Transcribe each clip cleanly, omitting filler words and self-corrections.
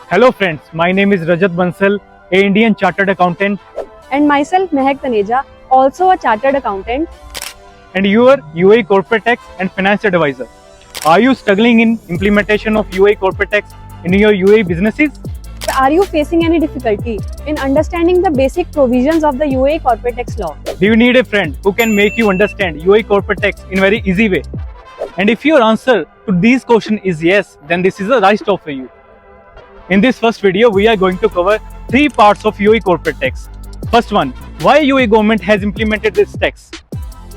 Hello friends, my name is Rajat Bansal, a Indian Chartered Accountant, and myself Mehak Taneja, also a chartered accountant. and your UAE Corporate Tax and Finance Advisor. Are you struggling in implementation of UAE Corporate Tax in your UAE businesses? Are you facing any difficulty in understanding the basic provisions of the UAE corporate tax law? Do you need a friend who can make you understand UAE Corporate Tax in a very easy way? And if your answer to these questions is yes, then this is the right stop for you. In this first video, we are going to cover three parts of UAE Corporate Tax. First one, why UAE government has implemented this tax.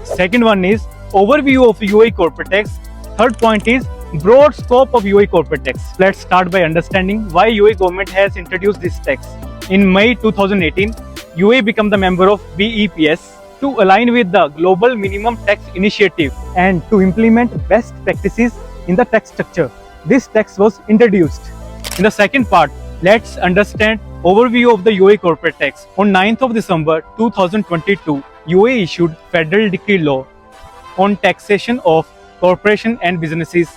Second one is overview of UAE Corporate Tax. Third point is broad scope of UAE Corporate Tax. Let's start by understanding why UAE government has introduced this tax. In May 2018, UAE became the member of BEPS to align with the Global Minimum Tax Initiative and to implement best practices in the tax structure. This tax was introduced. In the second part, let's understand overview of the UAE corporate tax. On 9th of December 2022, UAE issued Federal Decree Law on taxation of corporation and businesses,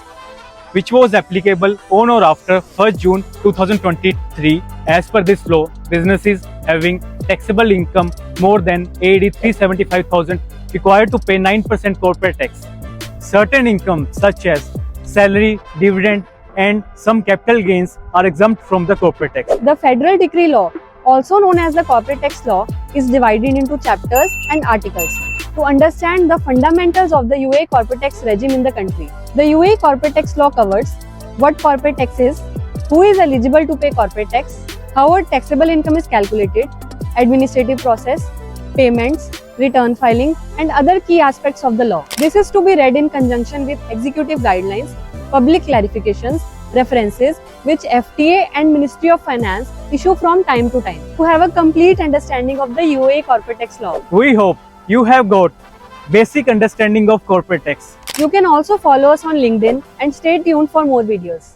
which was applicable on or after 1st June 2023. As per this law, businesses having taxable income more than AED 375,000 required to pay 9% corporate tax. Certain income such as salary, dividend, and some capital gains are exempt from the corporate tax. The Federal Decree Law, also known as the Corporate Tax Law, is divided into chapters and articles to understand the fundamentals of the UAE corporate tax regime in the country. The UAE Corporate Tax Law covers what corporate tax is, who is eligible to pay corporate tax, how a taxable income is calculated, administrative process, payments, return filing, and other key aspects of the law. This is to be read in conjunction with executive guidelines, public clarifications, references which FTA and Ministry of Finance issue from time to time to have a complete understanding of the UAE corporate tax law. We hope you have got basic understanding of corporate tax. You can also follow us on LinkedIn and stay tuned for more videos.